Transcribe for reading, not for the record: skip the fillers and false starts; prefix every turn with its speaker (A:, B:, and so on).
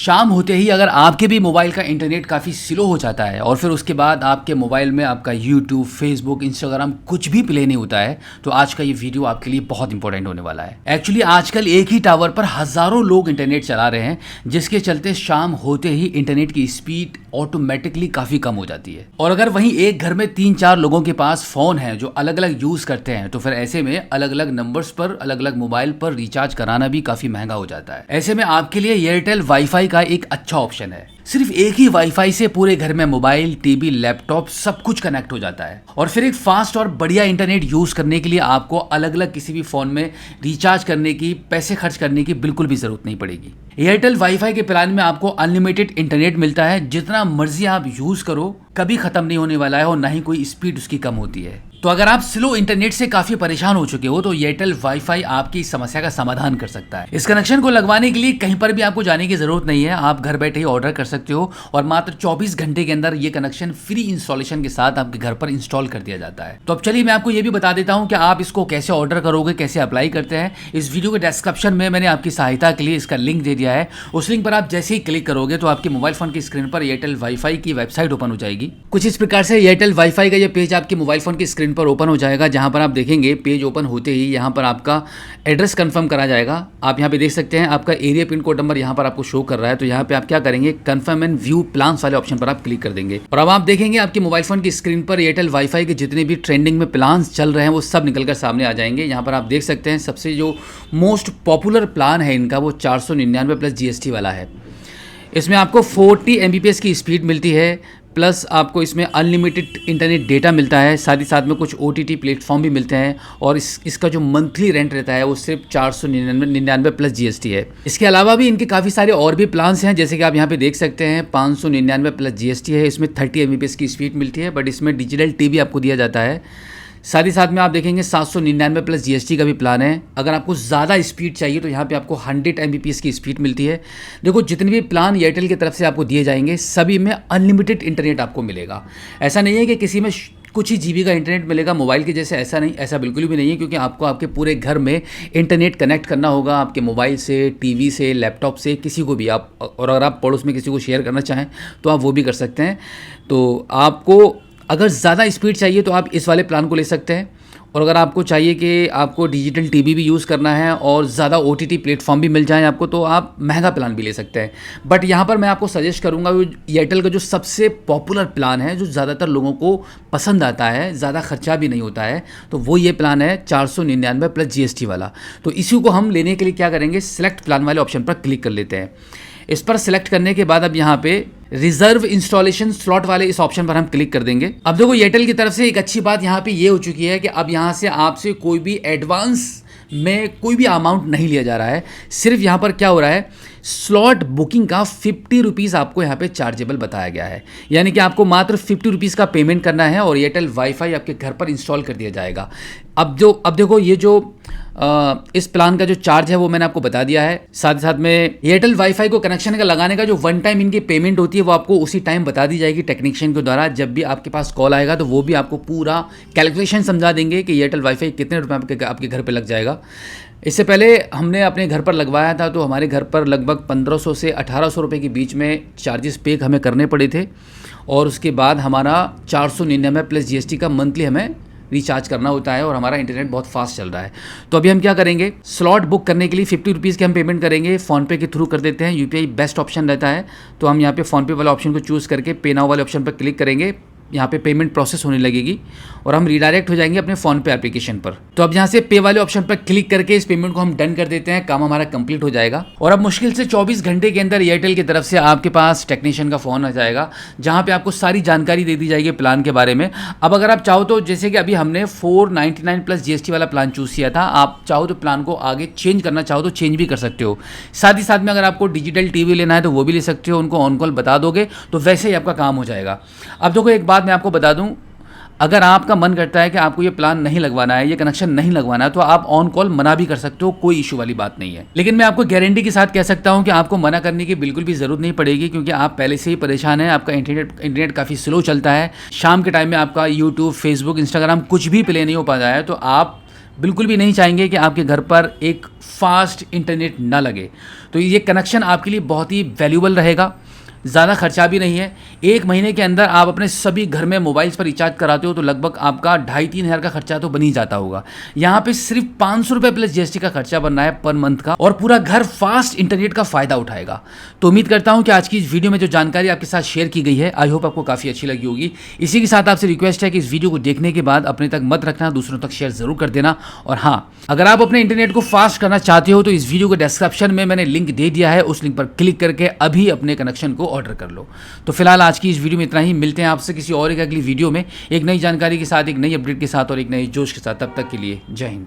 A: शाम होते ही अगर आपके भी मोबाइल का इंटरनेट काफ़ी स्लो हो जाता है और फिर उसके बाद आपके मोबाइल में आपका यूट्यूब, फेसबुक, इंस्टाग्राम कुछ भी प्ले नहीं होता है, तो आज का ये वीडियो आपके लिए बहुत इंपॉर्टेंट होने वाला है। एक्चुअली आजकल एक ही टावर पर हज़ारों लोग इंटरनेट चला रहे हैं, जिसके चलते शाम होते ही इंटरनेट की स्पीड ऑटोमेटिकली काफ़ी कम हो जाती है। और अगर वहीं एक घर में 3-4 लोगों के पास फ़ोन है जो अलग अलग यूज़ करते हैं, तो फिर ऐसे में अलग अलग नंबर्स पर अलग अलग मोबाइल पर रिचार्ज कराना भी काफ़ी महंगा हो जाता है। ऐसे में आपके लिए एयरटेल वाईफाई का एक अच्छा ऑप्शन है। सिर्फ एक ही वाईफाई से पूरे घर में मोबाइल, टीवी, लैपटॉप सब कुछ कनेक्ट हो जाता है और फिर एक फास्ट और बढ़िया इंटरनेट यूज करने के लिए आपको अलग अलग किसी भी फोन में रिचार्ज करने की, पैसे खर्च करने की बिल्कुल भी जरूरत नहीं पड़ेगी। एयरटेल वाईफाई के प्लान में आपको अनलिमिटेड इंटरनेट मिलता है, जितना मर्जी आप यूज करो, कभी खत्म नहीं होने वाला है और ना ही कोई स्पीड उसकी कम होती है। तो अगर आप स्लो इंटरनेट से काफी परेशान हो चुके हो तो एयरटेल वाईफाई आपकी इस समस्या का समाधान कर सकता है। इस कनेक्शन को लगवाने के लिए कहीं पर भी आपको जाने की जरूरत नहीं है, आप घर बैठे ही ऑर्डर कर सकते हो और मात्र 24 घंटे के अंदर ये कनेक्शन फ्री इंस्टॉलेशन के साथ आपके घर पर इंस्टॉल कर दिया जाता है। तो अब चलिए मैं आपको ये भी बता देता हूँ कि आप इसको कैसे ऑर्डर करोगे, कैसे अप्लाई करते हैं। इस वीडियो के डिस्क्रिप्शन में मैंने आपकी सहायता के लिए इसका लिंक दे दिया है। उस लिंक पर आप जैसे ही क्लिक करोगे तो आपके मोबाइल फोन की स्क्रीन पर एयरटेल वाईफाई की वेबसाइट ओपन हो जाएगी। कुछ इस प्रकार से एयरटेल वाईफाई का ये पेज आपके मोबाइल फोन की स्क्रीन पर ओपन हो जाएगा, जहां पर आप देखेंगे पेज ओपन होते ही यहां पर आपका एड्रेस कंफर्म करा जाएगा। आप यहां पे देख सकते हैं आपका एरिया पिन कोड नंबर यहां पर आपको शो कर रहा है। तो यहां पे आप क्या करेंगे, कंफर्म एंड व्यू प्लान्स वाले ऑप्शन पर आप क्लिक कर देंगे और अब आप देखेंगे आपके मोबाइल फोन की स्क्रीन पर एयरटेल वाईफाई के जितने भी ट्रेंडिंग में प्लान्स चल रहे हैं वो सब निकलकर सामने आ जाएंगे। यहाँ पर आप देख सकते हैं सबसे जो मोस्ट पॉपुलर प्लान है इनका वो 499 प्लस GST वाला है। इसमें आपको 40 MBPS की स्पीड मिलती है, प्लस आपको इसमें अनलिमिटेड इंटरनेट डेटा मिलता है, साथ ही साथ में कुछ OTT प्लेटफॉर्म भी मिलते हैं और इसका जो मंथली रेंट रहता है वो सिर्फ 499 प्लस GST है। इसके अलावा भी इनके काफ़ी सारे और भी प्लान्स हैं, जैसे कि आप यहाँ पे देख सकते हैं 599 प्लस GST है। इसमें 30 MBPS की स्पीड मिलती है, बट इसमें डिजिटल TV आपको दिया जाता है। साथ ही साथ में आप देखेंगे 799 प्लस GST का भी प्लान है। अगर आपको ज़्यादा स्पीड चाहिए तो यहाँ पे आपको 100 MBPS की स्पीड मिलती है। देखो जितने भी प्लान एयरटेल की तरफ से आपको दिए जाएंगे सभी में अनलिमिटेड इंटरनेट आपको मिलेगा। ऐसा नहीं है कि किसी में कुछ ही GB का इंटरनेट मिलेगा मोबाइल के जैसे, ऐसा नहीं, ऐसा बिल्कुल भी नहीं है, क्योंकि आपको आपके पूरे घर में इंटरनेट कनेक्ट करना होगा, आपके मोबाइल से, टीवी से, लैपटॉप से, किसी को भी आप, और अगर आप पड़ोस में किसी को शेयर करना चाहें तो आप वो भी कर सकते हैं। तो आपको अगर ज़्यादा स्पीड चाहिए तो आप इस वाले प्लान को ले सकते हैं, और अगर आपको चाहिए कि आपको डिजिटल TV भी यूज़ करना है और ज़्यादा OTT प्लेटफॉर्म भी मिल जाए आपको, तो आप महंगा प्लान भी ले सकते हैं। बट यहाँ पर मैं आपको सजेस्ट करूँगा एयरटेल का जो सबसे पॉपुलर प्लान है, जो ज़्यादातर लोगों को पसंद आता है, ज़्यादा खर्चा भी नहीं होता है, तो वो ये प्लान है 499 प्लस GST वाला। तो इसी को हम लेने के लिए क्या करेंगे, सिलेक्ट प्लान वाले ऑप्शन पर क्लिक कर लेते हैं। इस पर सिलेक्ट करने के बाद अब यहाँ पे रिजर्व इंस्टॉलेशन स्लॉट वाले इस ऑप्शन पर हम क्लिक कर देंगे। अब देखो एयरटेल की तरफ से एक अच्छी बात यहाँ पे ये हो चुकी है कि अब यहाँ से आपसे कोई भी एडवांस में कोई भी अमाउंट नहीं लिया जा रहा है। सिर्फ यहाँ पर क्या हो रहा है, स्लॉट बुकिंग का 50 रुपीज़ आपको यहाँ पे चार्जेबल बताया गया है, यानी कि आपको मात्र 50 रुपीज़ का पेमेंट करना है और एयरटेल वाईफाई आपके घर पर इंस्टॉल कर दिया जाएगा। अब देखो ये जो इस प्लान का जो चार्ज है वो मैंने आपको बता दिया है। साथ ही साथ में एयरटेल वाईफाई को कनेक्शन का लगाने का जो 1 टाइम इनकी पेमेंट होती है वो आपको उसी टाइम बता दी जाएगी टेक्नीशियन के द्वारा। जब भी आपके पास कॉल आएगा तो वो भी आपको पूरा कैलकुलेशन समझा देंगे कि एयरटेल वाईफाई कितने रुपये आपके घर पर लग जाएगा। इससे पहले हमने अपने घर पर लगवाया था तो हमारे घर पर लगभग 1500 से 1800 रुपये के बीच में चार्जेस पे हमें करने पड़े थे, और उसके बाद हमारा 499 प्लस GST का मंथली हमें रिचार्ज करना होता है और हमारा इंटरनेट बहुत फास्ट चल रहा है। तो अभी हम क्या करेंगे, स्लॉट बुक करने के लिए 50 रुपीज़ के हम पेमेंट करेंगे, फ़ोनपे के थ्रू कर देते हैं। UPI बेस्ट ऑप्शन रहता है, तो हम यहाँ पे फ़ोनपे वाला ऑप्शन को चूज़ करके पे नाउ वाले ऑप्शन पर क्लिक करेंगे। यहाँ पे पेमेंट प्रोसेस होने लगेगी और हम रीडायरेक्ट हो जाएंगे अपने फ़ोनपे एप्लीकेशन पर। तो अब यहाँ से पे वाले ऑप्शन पर क्लिक करके इस पेमेंट को हम डन कर देते हैं, काम हमारा कंप्लीट हो जाएगा। और अब मुश्किल से 24 घंटे के अंदर एयरटेल की तरफ से आपके पास टेक्नीशियन का फ़ोन आ जाएगा, जहाँ पे आपको सारी जानकारी दे दी जाएगी प्लान के बारे में। अब अगर आप चाहो तो, जैसे कि अभी हमने 499 प्लस GST वाला प्लान चूज़ किया था, आप चाहो तो प्लान को आगे चेंज करना चाहो तो चेंज भी कर सकते हो। साथ ही साथ में अगर आपको डिजिटल TV लेना है तो वो भी ले सकते हो, उनको ऑन कॉल बता दोगे तो वैसे ही आपका काम हो जाएगा। अब देखो एक बात मैं आपको बता दूं, अगर आपका मन करता है कि आपको ये प्लान नहीं लगवाना है, ये कनेक्शन नहीं लगवाना है, तो आप ऑन कॉल मना भी कर सकते हो, कोई इशू वाली बात नहीं है। लेकिन मैं आपको गारंटी के साथ कह सकता हूं कि आपको मना करने की बिल्कुल भी जरूरत नहीं पड़ेगी, क्योंकि आप पहले से ही परेशान हैं, आपका इंटरनेट काफ़ी स्लो चलता है, शाम के टाइम में आपका यूट्यूब, फेसबुक, इंस्टाग्राम कुछ भी प्ले नहीं हो पा रहा है, तो आप बिल्कुल भी नहीं चाहेंगे कि आपके घर पर एक फास्ट इंटरनेट ना लगे। तो ये कनेक्शन आपके लिए बहुत ही वैल्यूबल रहेगा, ज़्यादा खर्चा भी नहीं है। 1 महीने के अंदर आप अपने सभी घर में मोबाइल्स पर रिचार्ज कराते हो तो लगभग आपका 2,500-3 हज़ार का खर्चा तो बन ही जाता होगा। यहाँ पे सिर्फ 500 रुपये प्लस जीएसटी का खर्चा बन रहा है पर मंथ का, और पूरा घर फास्ट इंटरनेट का फ़ायदा उठाएगा। तो उम्मीद करता हूँ कि आज की इस वीडियो में जो जानकारी आपके साथ शेयर की गई है, आई होप आपको काफ़ी अच्छी लगी होगी। इसी के साथ आपसे रिक्वेस्ट है कि इस वीडियो को देखने के बाद अपने तक मत रखना, दूसरों तक शेयर ज़रूर कर देना। और हाँ, अगर आप अपने इंटरनेट को फास्ट करना चाहते हो तो इस वीडियो के डिस्क्रिप्शन में मैंने लिंक दे दिया है, उस लिंक पर क्लिक करके अभी अपने कनेक्शन को ऑर्डर कर लो। तो फिलहाल आज की इस वीडियो में इतना ही। मिलते हैं आपसे किसी और एक अगली वीडियो में एक नई जानकारी के साथ, एक नई अपडेट के साथ और एक नए जोश के साथ। तब तक के लिए जय हिंद।